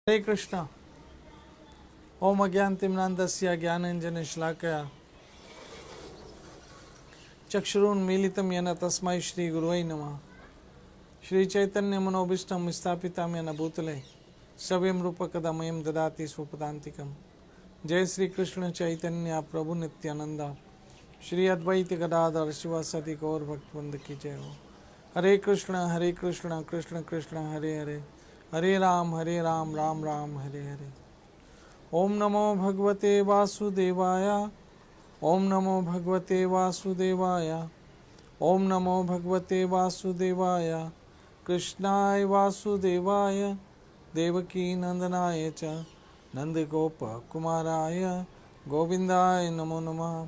हरे कृष्ण। ओम अज्ञानतिम्नान्तस्य ज्ञानाञ्जनशलाकया चक्षुरुन्मीलितं येन तस्मै श्रीगुरुवे नमः। श्रीचैतन्यमनोभीष्टं स्थापितं येन भूतले स्वयं रूपकदा मह्यं ददाति स्वपदान्तिकम्। जय श्री कृष्ण चैतन्य प्रभु नित्यानंद श्री अद्वैत गदाधर शिवासदि गौर भक्तवृंद की जय हो। हरे कृष्ण कृष्ण कृष्ण हरे हरे, हरे राम राम राम हरे हरे। ओम नमो भगवते वासुदेवाय, ओम नमो भगवते वासुदेवाय, ओम नमो भगवते वासुदेवाय। कृष्णाय वासुदेवाय देवकी नंदनाय च नंदगोप कुमाराय गोविंदाय नमो नमः।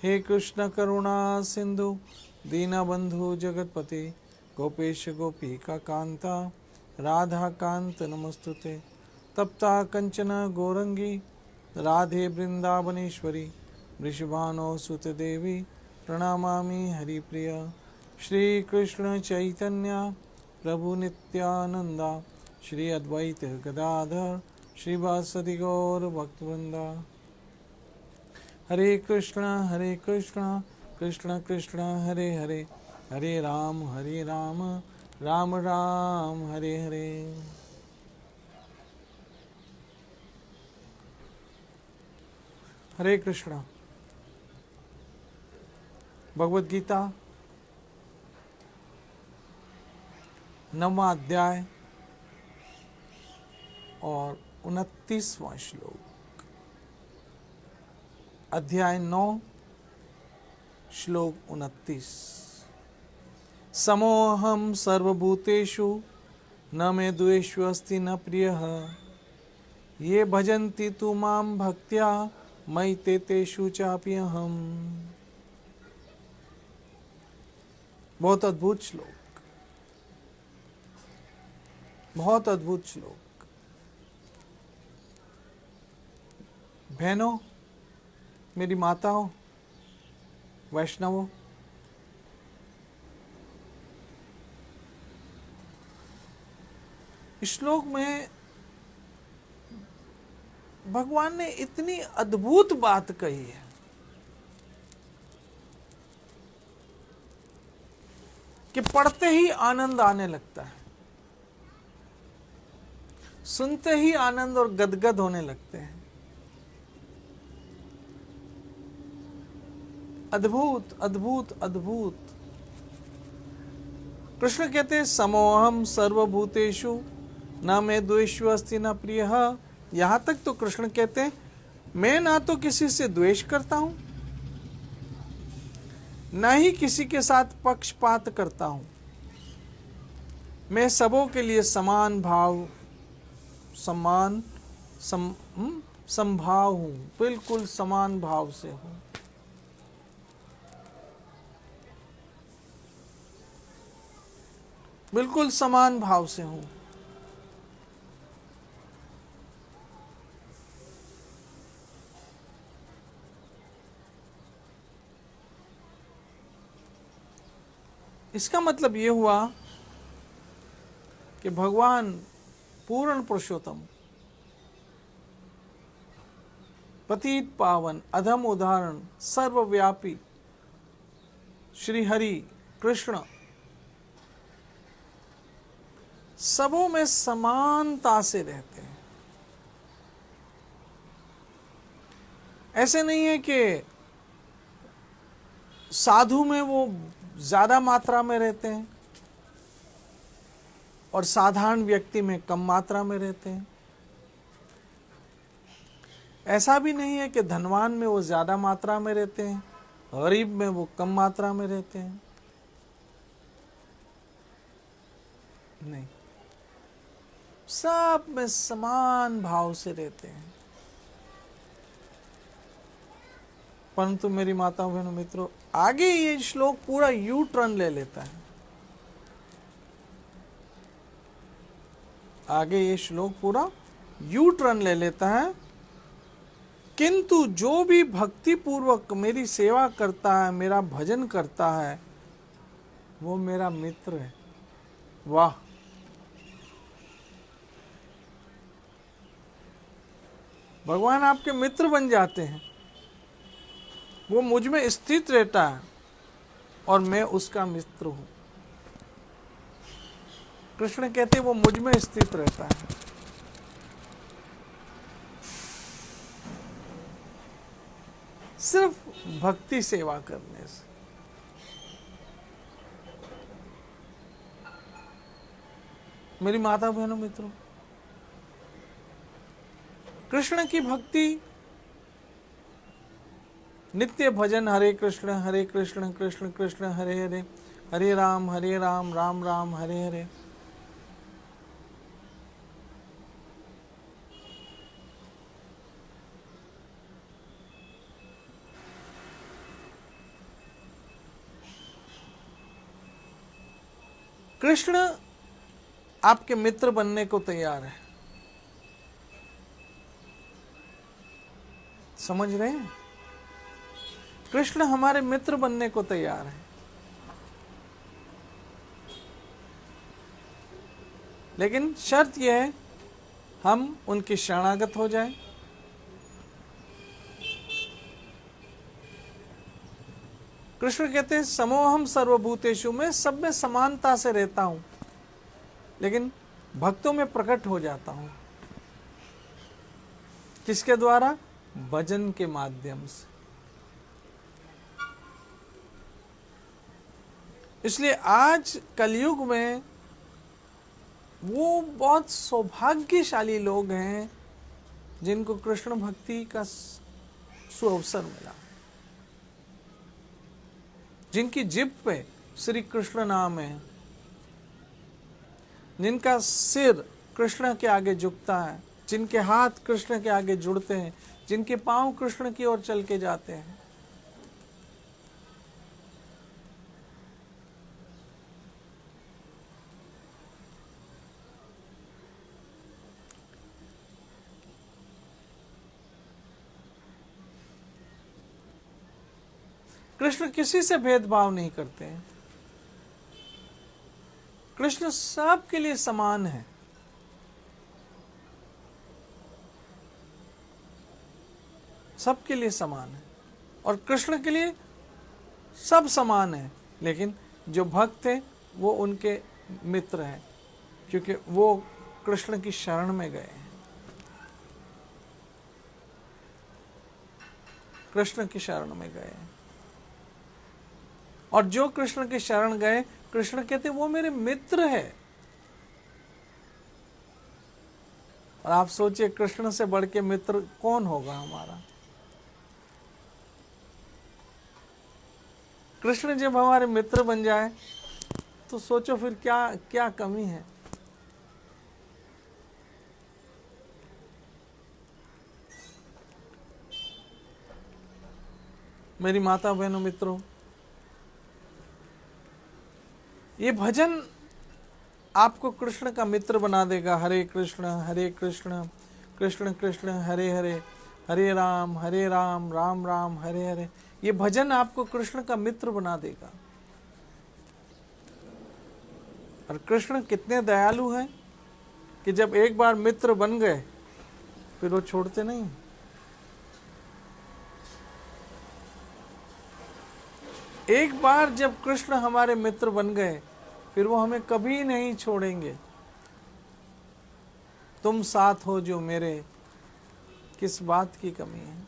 हे कृष्ण करुणा सिंधु दीनबंधु जगतपते गोपेश गोपिका कांता राधा कांत नमस्तुते। तप्ता कंचन गौरंगी राधे वृंदावनेश्वरी वृषभानो सुत देवी प्रणमामि हरिप्रिय। श्री कृष्ण चैतन्य प्रभु नित्यानंदा श्री अद्वैत गदाधर श्रीवासदि गौर भक्तवृंदा। हरे कृष्ण कृष्ण कृष्ण हरे हरे, हरे राम राम राम हरे हरे। हरे कृष्ण। भगवद गीता 9वां अध्याय और 29वां श्लोक। अध्याय 9 श्लोक 29। समोहम सर्वभूतेषु न मे द्वेषो अस्ति न प्रियः, ये भजन्ति तु मां भक्त्या मयि ते तेषु चाप्यहम्। बहुत अद्भुत श्लोक, बहुत अद्भुत श्लोक। बहनों, मेरी माताओं, वैष्णवों, इस श्लोक में भगवान ने इतनी अद्भुत बात कही है कि पढ़ते ही आनंद आने लगता है, सुनते ही आनंद और गदगद होने लगते हैं। अद्भुत अद्भुत अद्भुत। कृष्ण कहते हैं समोहम सर्वभूतेषु न मे द्वेषो अस्ति न प्रियः। यहां तक तो कृष्ण कहते हैं मैं ना तो किसी से द्वेष करता हूं, न ही किसी के साथ पक्षपात करता हूं। मैं सबों के लिए समान भाव संभाव हूं, बिल्कुल समान भाव से हूं। बिल्कुल समान भाव से हूं। इसका मतलब ये हुआ कि भगवान पूर्ण पुरुषोत्तम, पतित पावन, अधम उदाहरण, सर्वव्यापी श्री हरि कृष्ण सबों में समानता से रहते हैं। ऐसे नहीं है कि साधु में वो ज्यादा मात्रा में रहते हैं और साधारण व्यक्ति में कम मात्रा में रहते हैं। ऐसा भी नहीं है कि धनवान में वो ज्यादा मात्रा में रहते हैं, गरीब में वो कम मात्रा में रहते हैं। नहीं, सब में समान भाव से रहते हैं। परंतु मेरी माताओं बहनों मित्रों, आगे ये श्लोक पूरा यू टर्न ले लेता है। आगे ये श्लोक पूरा यू टर्न ले लेता है। किंतु जो भी भक्ति पूर्वक मेरी सेवा करता है, मेरा भजन करता है, वो मेरा मित्र है। वाह, भगवान आपके मित्र बन जाते हैं। वो मुझ में स्थित रहता है और मैं उसका मित्र हूं। कृष्ण कहते वो मुझ में स्थित रहता है। सिर्फ भक्ति सेवा करने से। मेरी माता बहनों मित्रों, कृष्ण की भक्ति, नित्य भजन, हरे कृष्ण कृष्ण कृष्ण हरे हरे, हरे राम राम राम हरे हरे। कृष्ण आपके मित्र बनने को तैयार है। समझ रहे हैं? कृष्ण हमारे मित्र बनने को तैयार है, लेकिन शर्त यह है हम उनके शरणागत हो जाएं। कृष्ण कहते हैं समोहम सर्वभूतेषु, मैं सब में समानता से रहता हूं, लेकिन भक्तों में प्रकट हो जाता हूं। किसके द्वारा? भजन के माध्यम से। इसलिए आज कलयुग में वो बहुत सौभाग्यशाली लोग हैं जिनको कृष्ण भक्ति का सुअवसर मिला, जिनकी जिभ पे श्री कृष्ण नाम है, जिनका सिर कृष्ण के आगे झुकता है, जिनके हाथ कृष्ण के आगे जुड़ते हैं, जिनके पांव कृष्ण की ओर चल के जाते हैं। कृष्ण किसी से भेदभाव नहीं करते हैं। कृष्ण सबके लिए समान है। सबके लिए समान है और कृष्ण के लिए सब समान है, लेकिन जो भक्त है वो उनके मित्र हैं, क्योंकि वो कृष्ण की शरण में गए हैं। कृष्ण की शरण में गए हैं, और जो कृष्ण की शरण गए, कृष्ण कहते वो मेरे मित्र है। और आप सोचिए कृष्ण से बढ़ के मित्र कौन होगा हमारा? कृष्ण जब हमारे मित्र बन जाए तो सोचो फिर क्या क्या कमी है। मेरी माता बहनों मित्रों, ये भजन आपको कृष्ण का मित्र बना देगा। हरे कृष्ण कृष्ण कृष्ण हरे हरे, हरे राम राम राम हरे हरे। ये भजन आपको कृष्ण का मित्र बना देगा। और कृष्ण कितने दयालु हैं कि जब एक बार मित्र बन गए फिर वो छोड़ते नहीं। एक बार जब कृष्ण हमारे मित्र बन गए फिर वो हमें कभी नहीं छोड़ेंगे। तुम साथ हो जो मेरे, किस बात की कमी है।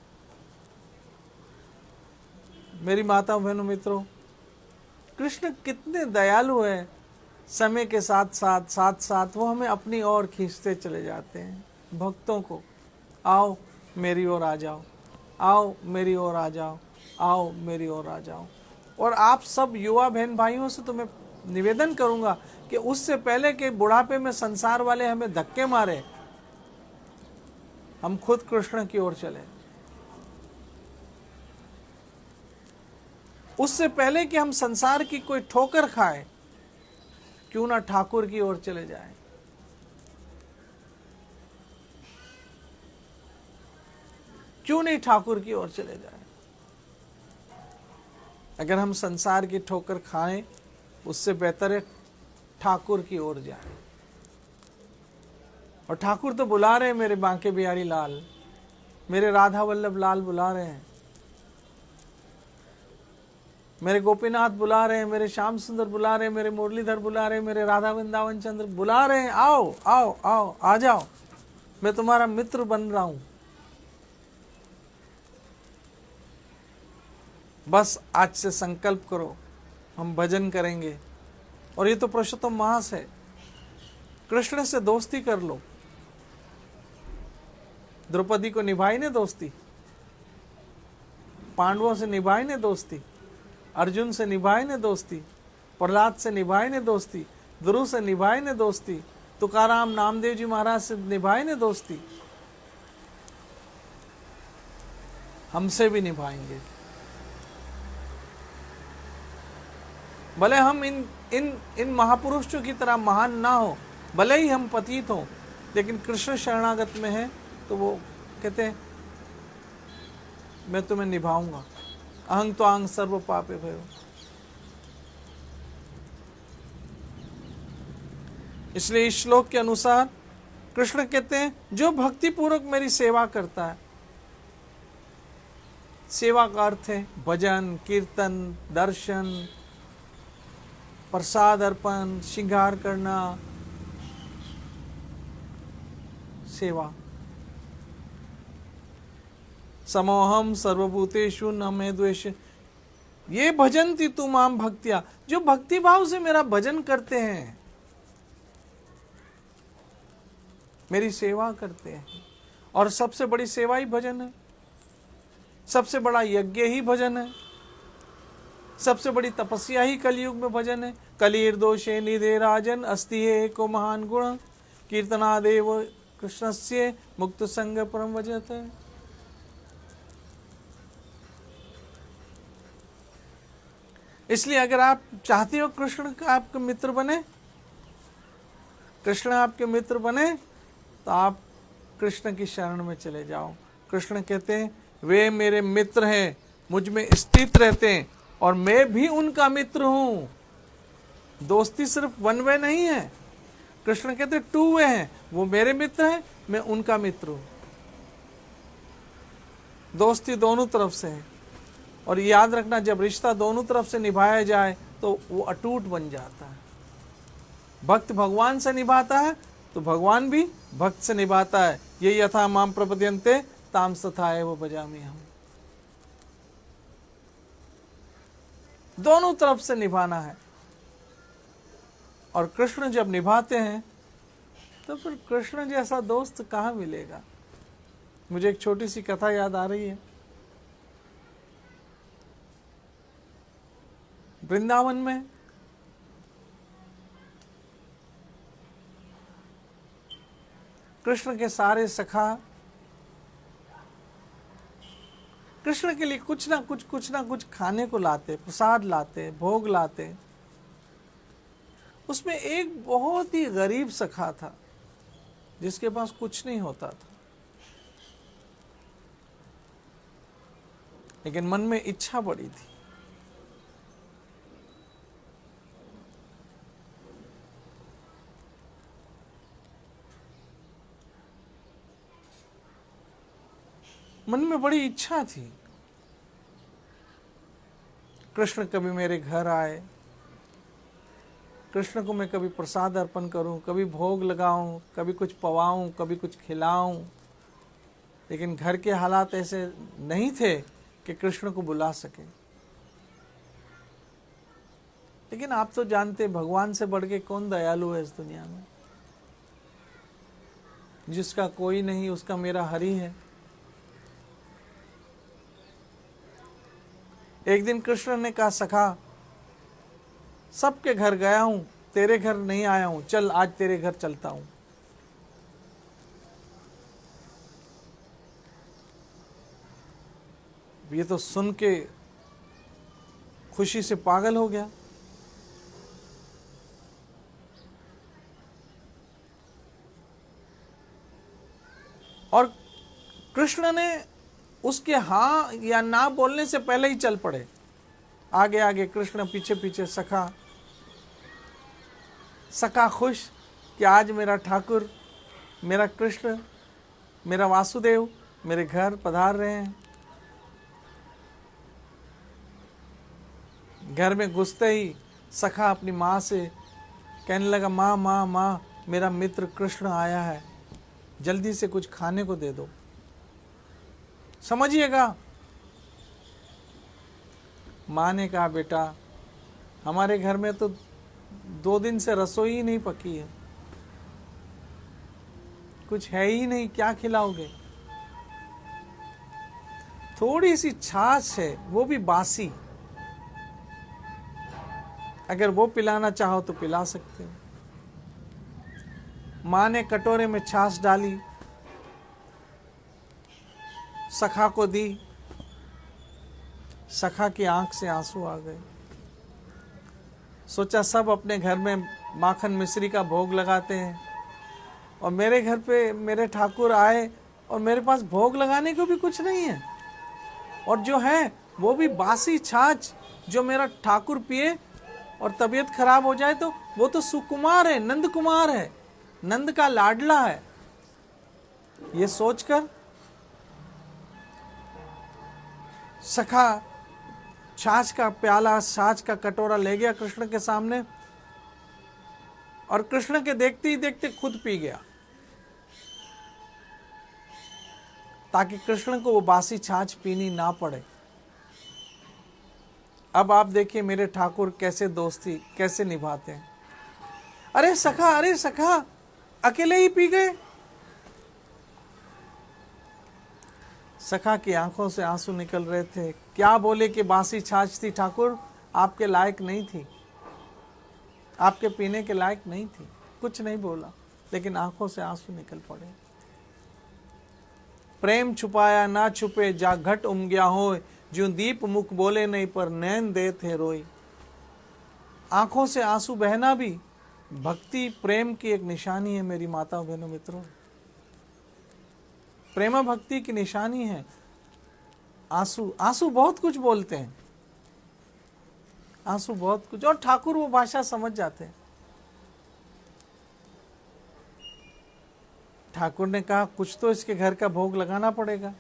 मेरी माता बहनों मित्रों, कृष्ण कितने दयालु हैं। समय के साथ साथ वो हमें अपनी ओर खींचते चले जाते हैं। भक्तों को, आओ मेरी ओर आ जाओ, आओ मेरी ओर आ जाओ, आओ मेरी ओर आ जाओ। और आप सब युवा बहन भाइयों से तो मैं निवेदन करूंगा कि उससे पहले कि बुढ़ापे में संसार वाले हमें धक्के मारे, हम खुद कृष्ण की ओर चले। उससे पहले कि हम संसार की कोई ठोकर खाए, क्यों ना ठाकुर की ओर चले जाएं। क्यों नहीं ठाकुर की ओर चले जाएं। अगर हम संसार की ठोकर खाएं, उससे बेहतर है ठाकुर की ओर जाएं। और ठाकुर तो बुला रहे हैं मेरे बांके बिहारी लाल, मेरे राधा वल्लभ लाल बुला रहे हैं, मेरे गोपीनाथ बुला रहे हैं, मेरे श्याम सुंदर बुला रहे हैं, मेरे मुरलीधर बुला रहे हैं, मेरे राधा वृंदावन चंद्र बुला रहे हैं, आओ आओ आओ, आ जाओ, मैं तुम्हारा मित्र बन रहा हूं। बस आज से संकल्प करो, हम भजन करेंगे। और ये तो पुरुषोत्तम मास है, कृष्ण से दोस्ती कर लो। द्रौपदी को निभाई ने दोस्ती, पांडवों से निभाई ने दोस्ती, अर्जुन से निभाई ने दोस्ती, प्रहलाद से निभाई ने दोस्ती, ध्रुव से निभाई ने दोस्ती, तुकाराम नामदेव जी महाराज से निभाई ने दोस्ती, हमसे भी निभाएंगे। भले हम इन महापुरुषों की तरह महान ना हो, भले ही हम पतित हो, लेकिन कृष्ण शरणागत में है तो वो कहते हैं मैं तुम्हें निभाऊंगा। अहं त्वां सर्व पापे भयो। इसलिए इस श्लोक के अनुसार कृष्ण कहते हैं जो भक्ति पूर्वक मेरी सेवा करता है, सेवा का अर्थ है भजन, कीर्तन, दर्शन, प्रसाद अर्पण, श्रृंगार करना, सेवा। समोहम सर्वभूतेषु न मे द्वेष, ये भजन्ति तु माम भक्त्या, जो भक्ति भाव से मेरा भजन करते हैं, मेरी सेवा करते हैं। और सबसे बड़ी सेवा ही भजन है, सबसे बड़ा यज्ञ ही भजन है, सबसे बड़ी तपस्या ही कलयुग में भजन है। कलिर्दोषे निधे राजन अस्ति एको महान गुण, कीर्तनादेव कृष्णस्य मुक्त संग परम भजत। इसलिए अगर आप चाहते हो कृष्ण का आपके मित्र बने, कृष्ण आपके मित्र बने, तो आप कृष्ण की शरण में चले जाओ। कृष्ण कहते हैं वे मेरे मित्र हैं, मुझ में स्थित रहते हैं और मैं भी उनका मित्र हूं। दोस्ती सिर्फ वन वे नहीं है, कृष्ण कहते टू वे हैं। वो मेरे मित्र हैं, मैं उनका मित्र हूं। दोस्ती दोनों तरफ से है। और याद रखना, जब रिश्ता दोनों तरफ से निभाया जाए तो वो अटूट बन जाता है। भक्त भगवान से निभाता है तो भगवान भी भक्त से निभाता है। ये यथा माम प्रपद्यन्ते ताम तथा एव भजामि हम। दोनों तरफ से निभाना है। और कृष्ण जब निभाते हैं तो फिर कृष्ण जैसा दोस्त कहाँ मिलेगा। मुझे एक छोटी सी कथा याद आ रही है। वृंदावन में कृष्ण के सारे सखा कृष्ण के लिए कुछ ना कुछ खाने को लाते, प्रसाद लाते, भोग लाते। उसमें एक बहुत ही गरीब सखा था जिसके पास कुछ नहीं होता था, लेकिन मन में इच्छा बड़ी थी। मन में बड़ी इच्छा थी, कृष्ण कभी मेरे घर आए, कृष्ण को मैं कभी प्रसाद अर्पण करूं, कभी भोग लगाऊं, कभी कुछ पवाऊं, कभी कुछ खिलाऊं। लेकिन घर के हालात ऐसे नहीं थे कि कृष्ण को बुला सके। लेकिन आप तो जानते, भगवान से बढ़ के कौन दयालु है इस दुनिया में। जिसका कोई नहीं उसका मेरा हरि है। एक दिन कृष्ण ने कहा, सखा सबके घर गया हूं, तेरे घर नहीं आया हूं, चल आज तेरे घर चलता हूं। ये तो सुन के खुशी से पागल हो गया। और कृष्ण ने उसके हाँ या ना बोलने से पहले ही चल पड़े। आगे आगे कृष्ण, पीछे पीछे सखा। सखा खुश कि आज मेरा ठाकुर, मेरा कृष्ण, मेरा वासुदेव मेरे घर पधार रहे हैं। घर में घुसते ही सखा अपनी माँ से कहने लगा, माँ माँ माँ, मेरा मित्र कृष्ण आया है, जल्दी से कुछ खाने को दे दो। समझिएगा, माँ ने कहा, बेटा हमारे घर में तो 2 दिन से रसोई ही नहीं पकी है, कुछ है ही नहीं, क्या खिलाओगे? थोड़ी सी छाछ है, वो भी बासी, अगर वो पिलाना चाहो तो पिला सकते हो। माँ ने कटोरे में छाछ डाली, सखा को दी। सखा की आंख से आंसू आ गए। सोचा सब अपने घर में माखन मिश्री का भोग लगाते हैं और मेरे घर पे मेरे ठाकुर आए और मेरे पास भोग लगाने को भी कुछ नहीं है, और जो है वो भी बासी छाछ, जो मेरा ठाकुर पिए और तबीयत खराब हो जाए तो वो तो सुकुमार है, नंद कुमार है, नंद का लाडला है। ये सोचकर सखा छाछ का प्याला, छाछ का कटोरा ले गया कृष्ण के सामने, और कृष्ण के देखते ही देखते खुद पी गया, ताकि कृष्ण को वो बासी छाछ पीनी ना पड़े। अब आप देखिए मेरे ठाकुर कैसे दोस्ती कैसे निभाते हैं। अरे सखा, अकेले ही पी गए। सखा की आंखों से आंसू निकल रहे थे। क्या बोले कि बासी छाछ थी ठाकुर, आपके लायक नहीं थी, आपके पीने के लायक नहीं थी। कुछ नहीं बोला, लेकिन आंखों से आंसू निकल पड़े। प्रेम छुपाया ना छुपे, जा घट उम गया हो, जो दीप मुख बोले नहीं पर नैन दे थे रोई। आंखों से आंसू बहना भी भक्ति प्रेम की एक निशानी है मेरी माताओं बहनों मित्रों। प्रेम भक्ति की निशानी है आंसू। आंसू बहुत कुछ बोलते हैं, आंसू बहुत कुछ, और ठाकुर वो भाषा समझ जाते हैं। ठाकुर ने कहा कुछ तो इसके घर का भोग लगाना पड़ेगा,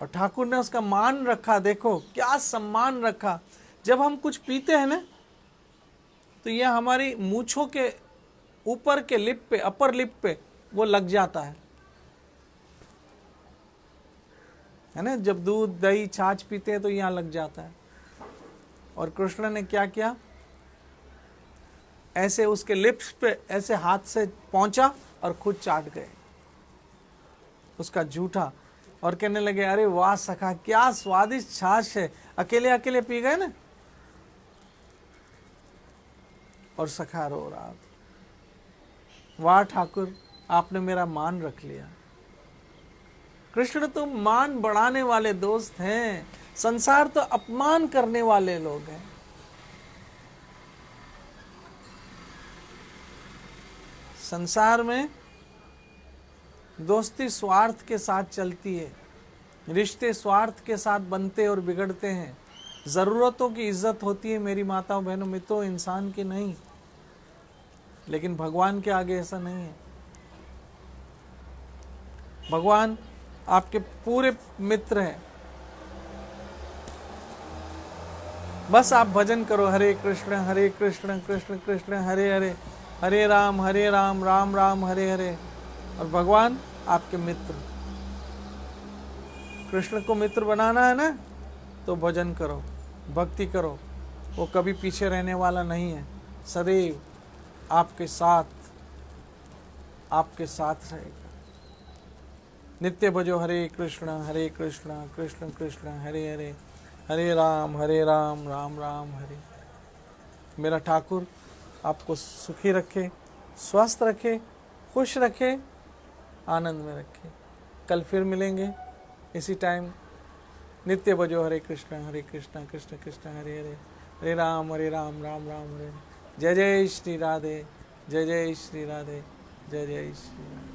और ठाकुर ने उसका मान रखा। देखो क्या सम्मान रखा। जब हम कुछ पीते हैं ना, तो यह हमारी मूंछों के ऊपर के लिप पे, अपर लिप पे वो लग जाता है ना। जब दूध दही छाछ पीते हैं तो यहां लग जाता है। और कृष्ण ने क्या किया, ऐसे उसके लिप्स पे ऐसे हाथ से पहुंचा और खुद चाट गए उसका जूठा, और कहने लगे, अरे वाह सखा, क्या स्वादिष्ट छाछ है, अकेले अकेले पी गए ना। और सखा रो रहा था, वाह ठाकुर, आपने मेरा मान रख लिया। कृष्ण तो मान बढ़ाने वाले दोस्त हैं, संसार तो अपमान करने वाले लोग हैं। संसार में दोस्ती स्वार्थ के साथ चलती है, रिश्ते स्वार्थ के साथ बनते और बिगड़ते हैं। जरूरतों की इज्जत होती है मेरी माताओं बहनों मित्रों, इंसान की नहीं। लेकिन भगवान के आगे ऐसा नहीं है। भगवान आपके पूरे मित्र हैं। बस आप भजन करो, हरे कृष्ण कृष्ण कृष्ण हरे हरे, हरे राम राम राम हरे हरे। और भगवान आपके मित्र। कृष्ण को मित्र बनाना है ना, तो भजन करो, भक्ति करो। वो कभी पीछे रहने वाला नहीं है, सदैव आपके साथ रहेगा। नित्य भजो हरे कृष्ण कृष्ण कृष्ण हरे हरे, हरे राम राम राम हरे। मेरा ठाकुर आपको सुखी रखे, स्वस्थ रखे, खुश रखे, आनंद में रखे। कल फिर मिलेंगे इसी टाइम। नित्य भजो हरे कृष्ण कृष्ण कृष्ण हरे हरे, हरे राम राम राम हरे। जय जय श्री राधे, जय जय श्री राधे, जय जय श्री राधे।